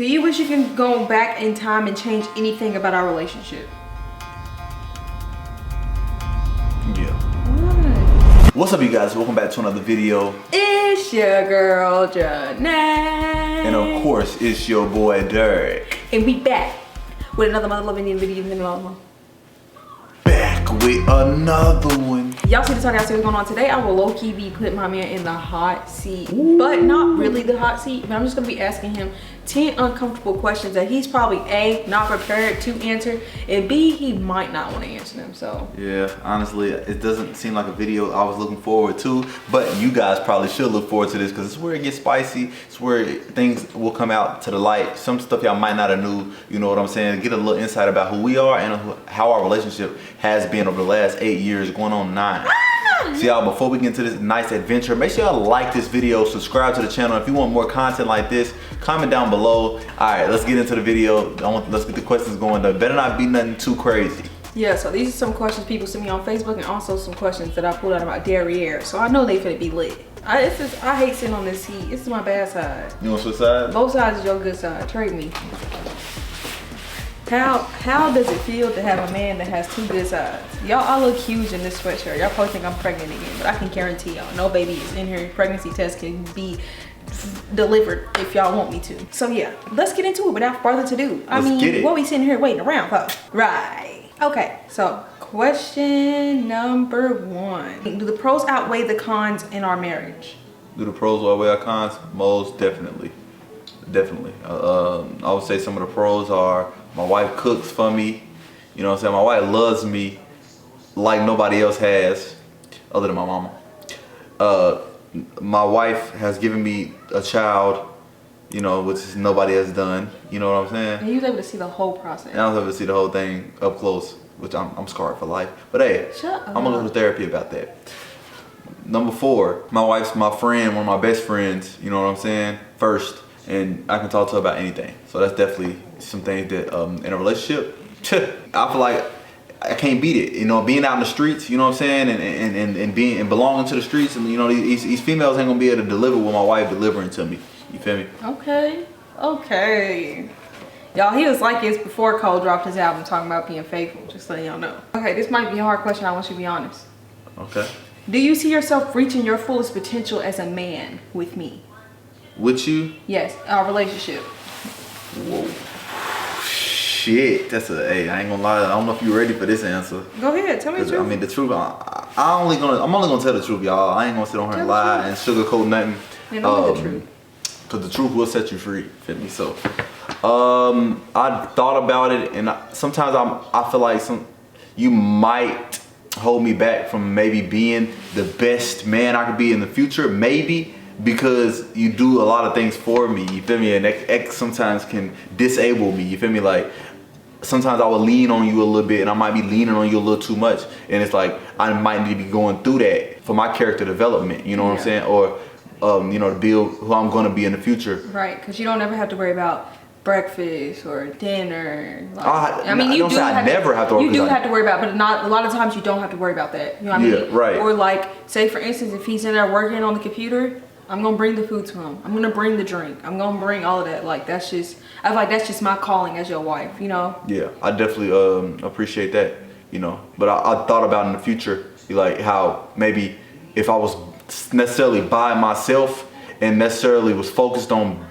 Do you wish you can go back in time and change anything about our relationship? Yeah. What's up, you guys? Welcome back to another video. It's your girl, Janae. And of course, it's your boy, Derrick. And we back with another mother loving video. Back with another one. Y'all see the talk I see what's going on today. I will low-key be putting my man in the hot seat. Ooh. But not really the hot seat. But I'm just going to be asking him 10 uncomfortable questions that he's probably A, not prepared to answer, and B, he might not want to answer them. So yeah, honestly, it doesn't seem like a video I was looking forward to, but you guys probably should look forward to this because it's where it gets spicy. It's where things will come out to the light. Some stuff y'all might not have knew, you know what I'm saying? Get a little insight about who we are and how our relationship has been over the last 8 years, going on 9. So y'all, before we get into this nice adventure, make sure y'all like this video, subscribe to the channel. If you want more content like this, comment down below. All right, let's get into the video. Let's get the questions going. There better not be nothing too crazy. Yeah, so these are some questions people sent me on Facebook and also some questions that I pulled out about derriere. So I know they finna be lit. I hate sitting on this seat. This is my bad side. You want to switch sides? Both sides is your good side. Trade me. How does it feel to have a man that has 2 good sides? Y'all, I look huge in this sweatshirt. Y'all probably think I'm pregnant again, but I can guarantee y'all, no baby is in here. Pregnancy test can be delivered if y'all want me to. So yeah, let's get into it without further ado. I mean, what we sitting here waiting around for? Right. Okay, so question number 1. Do the pros outweigh the cons in our marriage? Do the pros outweigh our cons? Most definitely. Definitely. I would say some of the pros are my wife cooks for me. You know what I'm saying? My wife loves me like nobody else has, other than my mama. My wife has given me a child, you know, which nobody has done. You know what I'm saying? And you was able to see the whole process. And I was able to see the whole thing up close, which I'm scarred for life. But hey, I'm gonna go to therapy about that. Number 4, my wife's my friend, one of my best friends. You know what I'm saying? First. And I can talk to her about anything. So that's definitely some things that in a relationship, I feel like I can't beat it. You know, being out in the streets, you know what I'm saying, and belonging to the streets, and you know, these females ain't gonna be able to deliver what my wife delivering to me. You feel me? Okay. Y'all, he was like this before Cole dropped his album talking about being faithful, just letting y'all know. Okay, this might be a hard question, I want you to be honest. Okay. Do you see yourself reaching your fullest potential as a man with me? With you? Yes, our relationship. Whoa. Shit, that's hey, I ain't gonna lie, I don't know if you're ready for this answer. Go ahead, tell me the truth. I mean, the truth, I'm only gonna tell the truth, y'all. I ain't gonna sit on here and lie and sugarcoat nothing. You know the truth. Cause the truth will set you free, feel me? So, I thought about it, and sometimes I feel like you might hold me back from maybe being the best man I could be in the future, maybe. Because you do a lot of things for me, you feel me? And X sometimes can disable me, you feel me? Like, sometimes I will lean on you a little bit and I might be leaning on you a little too much. And it's like, I might need to be going through that for my character development, you know what I'm saying? Or, you know, to build who I'm gonna be in the future. Right, because you don't ever have to worry about breakfast or dinner. Like, I mean, you do have to worry about, but not a lot of times you don't have to worry about that. You know what I mean? Yeah, right. Or like, say for instance, if he's in there working on the computer, I'm gonna bring the food to him. I'm gonna bring the drink. I'm gonna bring all of that. Like, I feel like that's just my calling as your wife, you know? Yeah, I definitely appreciate that, you know. But I thought about in the future, like how maybe if I was necessarily by myself and necessarily was focused on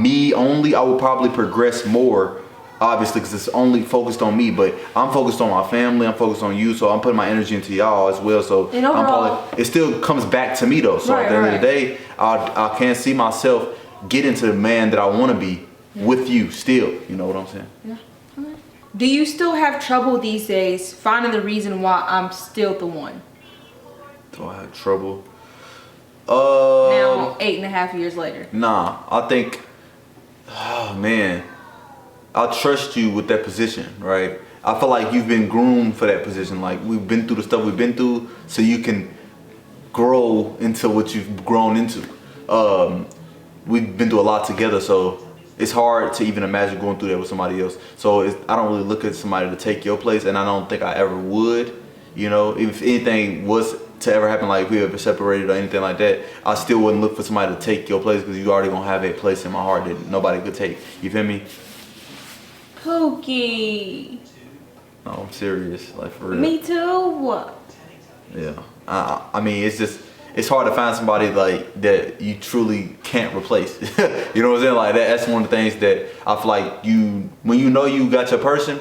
me only, I would probably progress more, obviously, because it's only focused on me. But I'm focused on my family, I'm focused on you, so I'm putting my energy into y'all as well. So it still comes back to me though. So at the end of the day, I can't see myself getting to the man that I want to be with you still. You know what I'm saying? Yeah. Okay. Do you still have trouble these days finding the reason why I'm still the one? Do I have trouble? Now 8.5 years later. Nah, I think, oh man, I trust you with that position, right? I feel like you've been groomed for that position. Like, we've been through the stuff we've been through, so you can grow into what you've grown into. We've been through a lot together, so it's hard to even imagine going through that with somebody else. So I don't really look at somebody to take your place, and I don't think I ever would. You know, if anything was to ever happen, like if we ever separated or anything like that, I still wouldn't look for somebody to take your place because you already gonna have a place in my heart that nobody could take. You feel me? Pookie. No, I'm serious, like for real. Me too. Yeah. I mean, it's hard to find somebody like that you truly can't replace. You know what I'm saying? Like that's one of the things that I feel like when you know you got your person,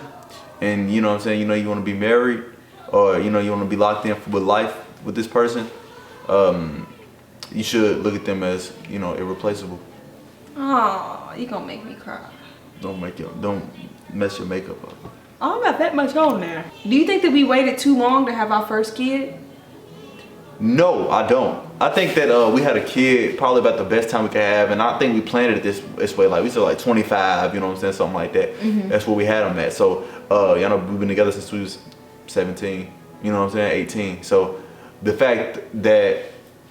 and you know what I'm saying, you know you want to be married, or you know you want to be locked in with life with this person, you should look at them as, you know, irreplaceable. Oh, you gonna make me cry. Don't mess your makeup up. I don't got that much on there. Do you think that we waited too long to have our first kid? No, I don't. I think that we had a kid probably about the best time we could have, and I think we planned it this way. Like we said, like 25, you know what I'm saying, something like that. That's what we had them at. So, you know, we've been together since we was 17. You know what I'm saying, 18. So, the fact that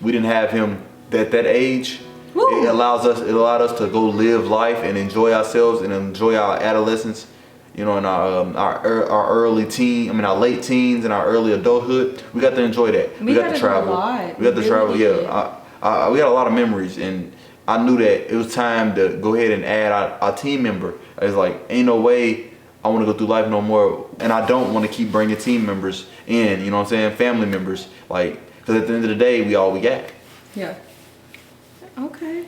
we didn't have him at that age, it allowed us to go live life and enjoy ourselves and enjoy our adolescence. You know, in our early teen, our late teens and our early adulthood, we got to enjoy that. We got to travel. We got to travel. Yeah, we got a lot of memories, and I knew that it was time to go ahead and add our team member. It's like, ain't no way I want to go through life no more, and I don't want to keep bringing team members in. You know what I'm saying? Family members, like, because at the end of the day, we all we got. Yeah. Okay.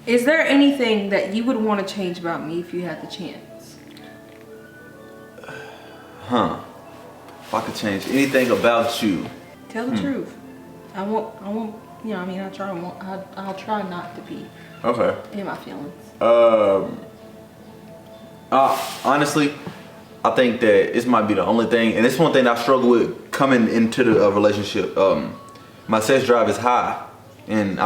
Is there anything that you would want to change about me if you had the chance? If I could change anything about you, tell the truth. I won't. You know, I'll try not to be. Okay. In my feelings. Honestly, I think that this might be the only thing, and it's one thing I struggle with coming into the relationship. My sex drive is high, and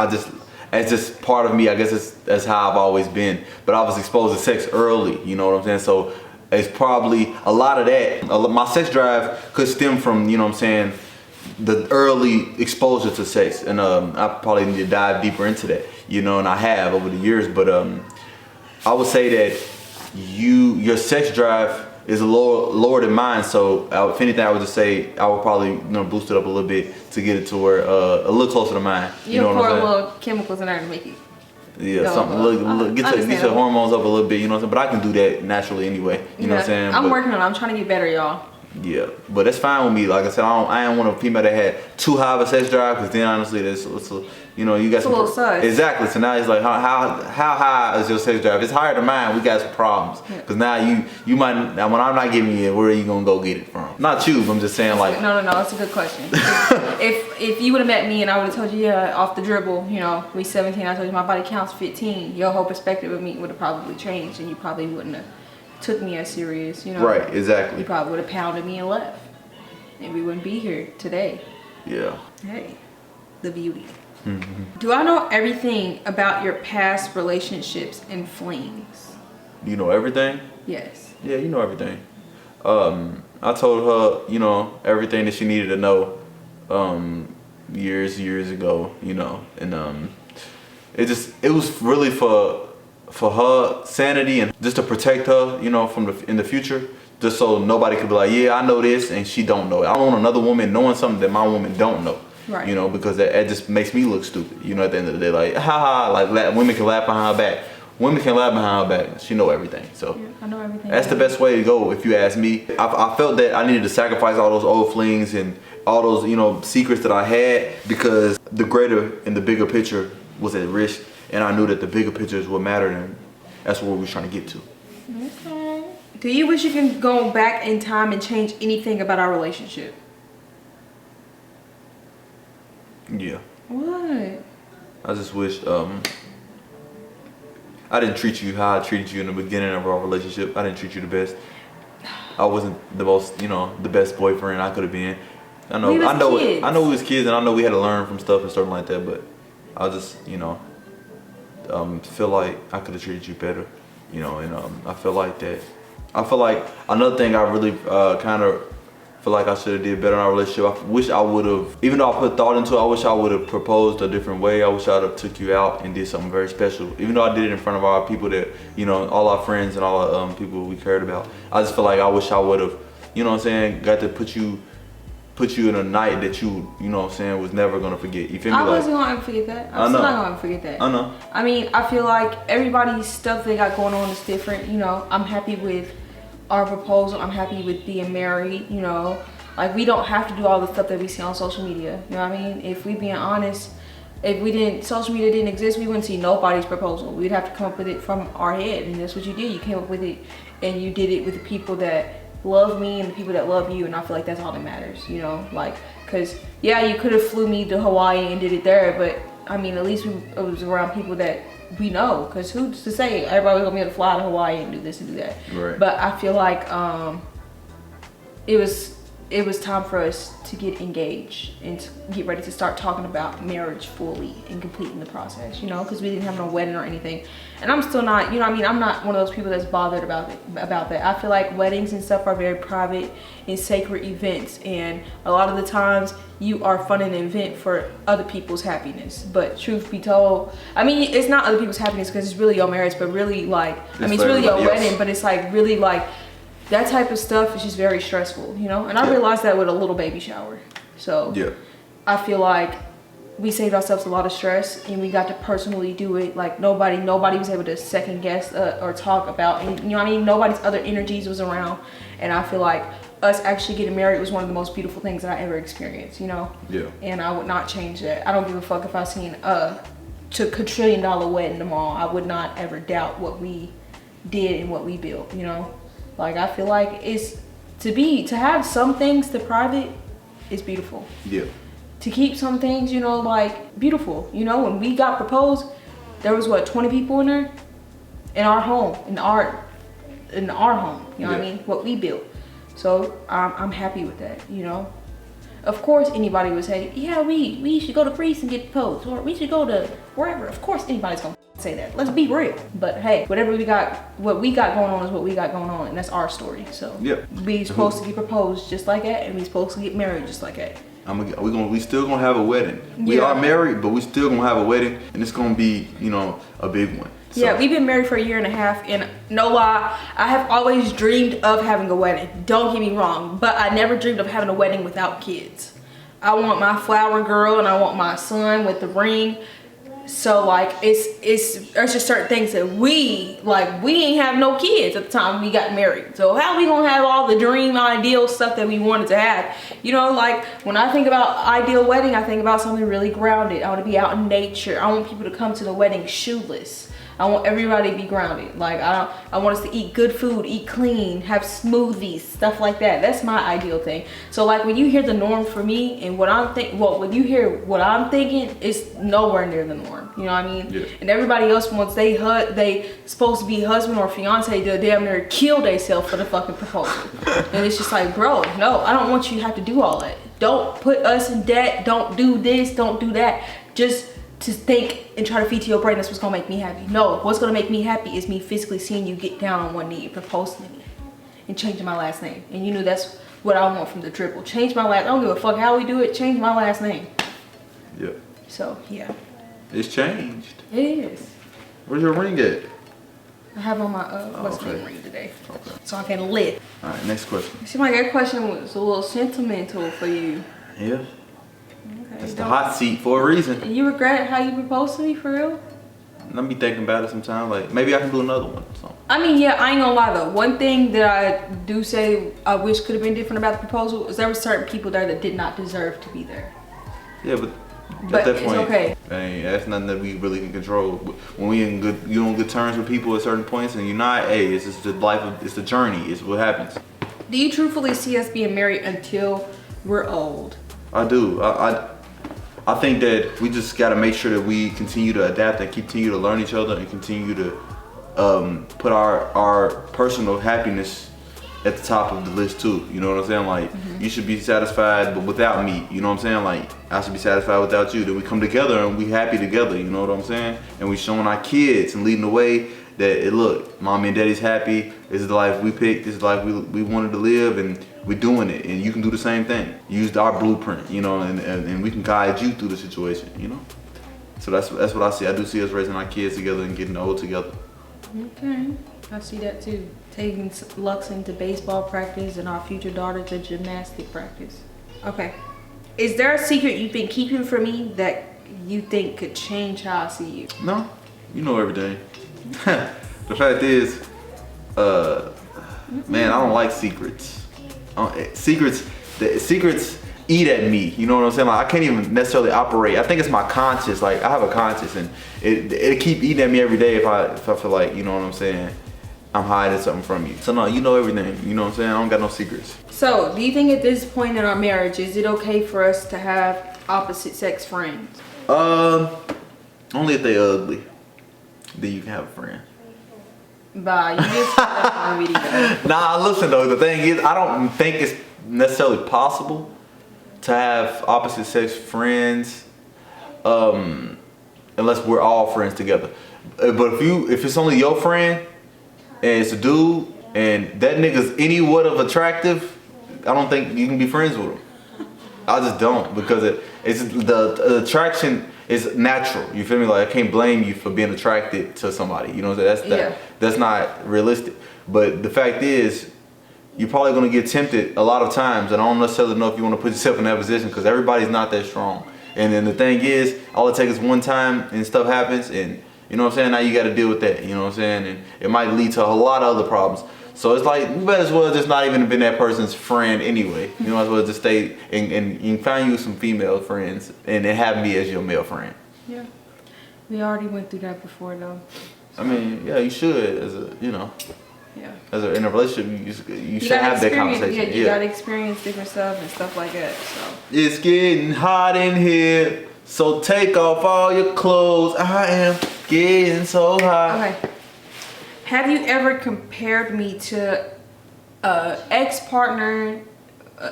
it's just part of me. I guess that's how I've always been. But I was exposed to sex early. You know what I'm saying? So it's probably a lot of that. My sex drive could stem from, you know what I'm saying, the early exposure to sex, and I probably need to dive deeper into that, you know, and I have over the years. But I would say that your sex drive is lower than mine. So if anything, I would just say I would probably, you know, boost it up a little bit to get it to where a little closer to mine. You know what I'm saying? Pour a little chemicals in there to make it. Yeah, something. Get your hormones up a little bit, you know what I'm saying? But I can do that naturally anyway. You know what I'm saying? I'm working on it. I'm trying to get better, y'all. Yeah, but that's fine with me. Like I said, I ain't want a female that had too high of a sex drive, because then honestly, you know, you got some. A little sus. Exactly. So now it's like, how high is your sex drive? It's higher than mine. We got some problems. Because now you might, now when I'm not giving you it, where are you gonna go get it from? Not you. But I'm just saying, like. No. That's a good question. if you would have met me and I would have told you, yeah, off the dribble, you know, we 17. I told you my body counts 15. Your whole perspective of me would have probably changed, and you probably wouldn't have took me as serious, you know. Right, exactly. You probably would have pounded me and left, and we wouldn't be here today. Yeah. Hey, the beauty. Do I know everything about your past relationships and flings? You know everything? Yes. Yeah, you know everything. I told her, you know, everything that she needed to know years ago, you know, and it was really for her sanity and just to protect her, you know, in the future, just so nobody could be like, yeah, I know this and she don't know it. I don't want another woman knowing something that my woman don't know. Right. You know, because that just makes me look stupid. You know, at the end of the day, like, like women can laugh behind her back. Women can laugh behind her back. She know everything. So yeah, I know everything. That's the best way to go, if you ask me. I felt that I needed to sacrifice all those old flings and all those, you know, secrets that I had, because the greater and the bigger picture was at risk, and I knew that the bigger picture is what mattered, and that's what we were trying to get to. Okay. Do you wish you can go back in time and change anything about our relationship? Yeah. What? I just wish I didn't treat you how I treated you in the beginning of our relationship. I didn't treat you the best. I wasn't the most, you know, the best boyfriend I could have been. I know we was kids, and I know we had to learn from stuff and stuff like that, but I just, you know, feel like I could have treated you better, you know, and I feel like another thing I really kind of feel like I should have did better in our relationship. I wish I would have, even though I put thought into it, I wish I would have proposed a different way. I wish I would have took you out and did something very special. Even though I did it in front of our people that, you know, all our friends and all our people we cared about. I just feel like I wish I would have, you know what I'm saying, got to put put you in a night that you know what I'm saying, was never gonna forget. You feel me? I wasn't gonna ever forget that. I'm still not gonna ever forget that. I know. I mean, I feel like everybody's stuff they got going on is different. You know, I'm happy with our proposal. I'm happy with being married. You know, like we don't have to do all the stuff that we see on social media. You know what I mean? If we being honest, if social media didn't exist, we wouldn't see nobody's proposal. We'd have to come up with it from our head, and that's what you did. You came up with it, and you did it with the people that love me and the people that love you, and I feel like that's all that matters, you know, like, cause yeah, you could have flew me to Hawaii and did it there, but I mean, at least it was around people that we know, cause who's to say everybody was gonna be able to fly to Hawaii and do this and do that. Right. But I feel like it was time for us to get engaged and to get ready to start talking about marriage fully and completing the process, you know, because we didn't have no wedding or anything. And I'm still not, you know what I mean, I'm not one of those people that's bothered about that. I feel like weddings and stuff are very private and sacred events, and a lot of the times you are funding an event for other people's happiness. But truth be told, I mean, it's not other people's happiness because it's really your marriage, but really like, I mean, it's really your wedding, but it's like really like, that type of stuff is just very stressful, you know? And I realized that with a little baby shower. So yeah. I feel like we saved ourselves a lot of stress, and we got to personally do it. Like nobody was able to second guess or talk about, and you know what I mean? Nobody's other energies was around. And I feel like us actually getting married was one of the most beautiful things that I ever experienced, you know? Yeah. And I would not change that. I don't give a fuck if I seen a quadrillion-dollar wedding tomorrow. I would not ever doubt what we did and what we built, you know? Like, I feel like it's to have some things to private is beautiful. Yeah. To keep some things, you know, like beautiful. You know, when we got proposed, there was what, 20 people in there? In our home, in our home, you know what I mean? What we built. So I'm happy with that, you know. Of course anybody would say, yeah, we should go to priest and get proposed, or we should go to wherever. Of course anybody's gonna say that. Let's be real. But hey, whatever we got, what we got going on is what we got going on, and that's our story. So we supposed to get proposed just like that, and we supposed to get married just like that. We still gonna have a wedding. We are married, but we still gonna have a wedding, and it's gonna be, you know, a big one. So. Yeah, we've been married for a year and a half, and no lie, I have always dreamed of having a wedding. Don't get me wrong, but I never dreamed of having a wedding without kids. I want my flower girl, and I want my son with the ring. So like, there's just certain things that we ain't have no kids at the time we got married. So how we gonna have all the dream ideal stuff that we wanted to have? You know, like when I think about ideal wedding, I think about something really grounded. I want to be out in nature. I want people to come to the wedding shoeless. I want everybody to be grounded. Like I want us to eat good food, eat clean, have smoothies, stuff like that. That's my ideal thing. So like when you hear the norm for me and when you hear what I'm thinking, it's nowhere near the norm. You know what I mean? Yeah. And everybody else, once they supposed to be husband or fiance, they damn near kill themselves for the fucking proposal. And it's just like, bro, no, I don't want you to have to do all that. Don't put us in debt. Don't do this. Don't do that. Just to think and try to feed to your brain that's what's gonna make me happy. No, what's gonna make me happy is me physically seeing you get down on one knee and proposing to me and changing my last name. And you know that's what I want from the triple. Change my last, I don't give a fuck how we do it, change my last name. Yep. So, yeah. It's changed. It is. Where's your ring at? I have on my what's my ring today. Okay. So I can live. Alright, next question. It seemed like that question was a little sentimental for you. Yeah. It's the hot seat for a reason. And you regret how you proposed to me, for real? Let me think about it sometime. Like maybe I can do another one. So. I mean, yeah, I ain't gonna lie though. One thing that I do say I wish could have been different about the proposal is there were certain people there that did not deserve to be there. Yeah, but at that point, okay. That's nothing that we really can control. When you're on good terms with people at certain points, and you're not. Hey, it's just the life. It's the journey. It's what happens. Do you truthfully see us being married until we're old? I do. I think that we just got to make sure that we continue to adapt and continue to learn each other and continue to put our personal happiness at the top of the list too. You know what I'm saying? Like you should be satisfied, but without me. You know what I'm saying? Like I should be satisfied without you. Then we come together and we happy together. You know what I'm saying? And we showing our kids and leading the way that look, mommy and daddy's happy. This is the life we picked. This is the life we wanted to live, and we're doing it. And you can do the same thing. Use our blueprint, you know, and we can guide you through the situation, you know. So that's what I see. I do see us raising our kids together and getting old together. Okay, I see that too. Taking Lux into baseball practice and our future daughter to gymnastic practice. Okay. Is there a secret you've been keeping from me that you think could change how I see you? No, you know everything. The fact is, man, I don't like secrets. Secrets eat at me. You know what I'm saying? Like I can't even necessarily operate. I think it's my conscience. Like I have a conscience, and it keep eating at me every day if I feel like, you know what I'm saying, I'm hiding something from you. So no, you know everything. You know what I'm saying? I don't got no secrets. So, do you think at this point in our marriage, is it okay for us to have opposite sex friends? Only if they ugly. Then you can have a friend. Bye. You just said that on video. Nah, listen though. The thing is, I don't think it's necessarily possible to have opposite sex friends, unless we're all friends together. But if it's only your friend and it's a dude and that nigga's anywhat of attractive, I don't think you can be friends with him. I just don't, because it's the attraction is natural. You feel me? Like I can't blame you for being attracted to somebody. You know what I'm saying? That's not realistic. But the fact is, you're probably gonna get tempted a lot of times, and I don't necessarily know if you want to put yourself in that position because everybody's not that strong. And then the thing is, all it takes is one time and stuff happens, and you know what I'm saying? Now you got to deal with that. You know what I'm saying? And it might lead to a lot of other problems. So it's like, you might as well just not even been that person's friend anyway. You might as well just stay and you can find you some female friends and have me as your male friend. Yeah. We already went through that before though. I mean, yeah, you should, as a, you know. Yeah. In a relationship, you should have that conversation. Yeah, you gotta experience different stuff and stuff like that. So it's getting hot in here, so take off all your clothes. I am getting so hot. Okay. Have you ever compared me to ex-partner,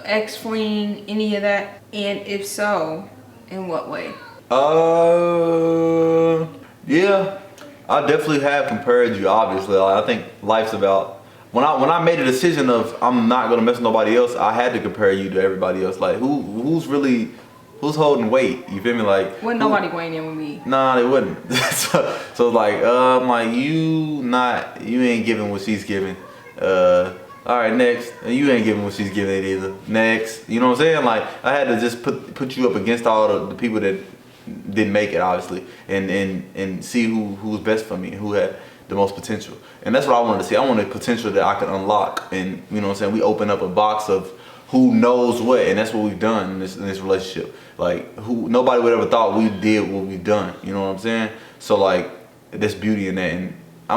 ex-fling, any of that? And if so, in what way? Yeah, I definitely have compared you. Obviously, I think life's about when I made a decision of I'm not gonna mess with nobody else. I had to compare you to everybody else. Like who's holding weight? You feel me? Like wasn't nobody weighing in with me. Nah, they wouldn't. so like I'm like you ain't giving what she's giving. All right, next. And you ain't giving what she's giving it either. Next. You know what I'm saying? Like I had to just put you up against all the people that didn't make it, obviously, and see who's best for me, who had the most potential. And that's what I wanted to see. I wanted potential that I could unlock, and you know what I'm saying, we open up a box of who knows what, and that's what we've done in this relationship. Like nobody would ever thought we did what we've done, you know what I'm saying? So like there's beauty in that, and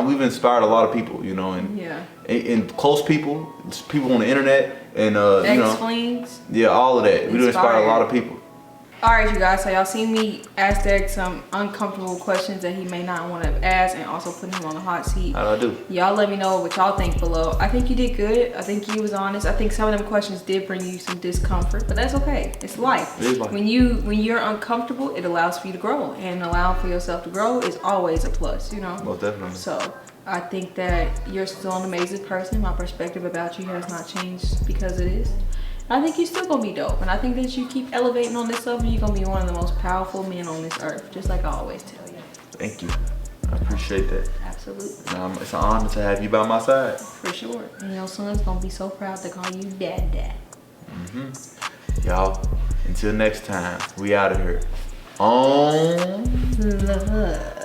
we've inspired a lot of people, you know, and close people on the internet, and you know, ex-flings. Yeah, all of that. We do inspire a lot of people. Alright, you guys, so y'all seen me ask Derrick some uncomfortable questions that he may not want to ask, and also put him on the hot seat. How'd I do? Y'all let me know what y'all think below. I think you did good. I think you was honest. I think some of them questions did bring you some discomfort, but that's okay. It's life. It is life. When you're uncomfortable, it allows for you to grow, and allowing for yourself to grow is always a plus, you know? Most definitely. So I think that you're still an amazing person. My perspective about you has not changed because it is. I think you're still gonna be dope, and I think that you keep elevating on this level, you're gonna be one of the most powerful men on this earth, just like I always tell you. Thank you. I appreciate that. Absolutely. It's an honor to have you by my side. For sure. And your son's gonna be so proud to call you dad. Y'all, until next time, we out of here. On Love.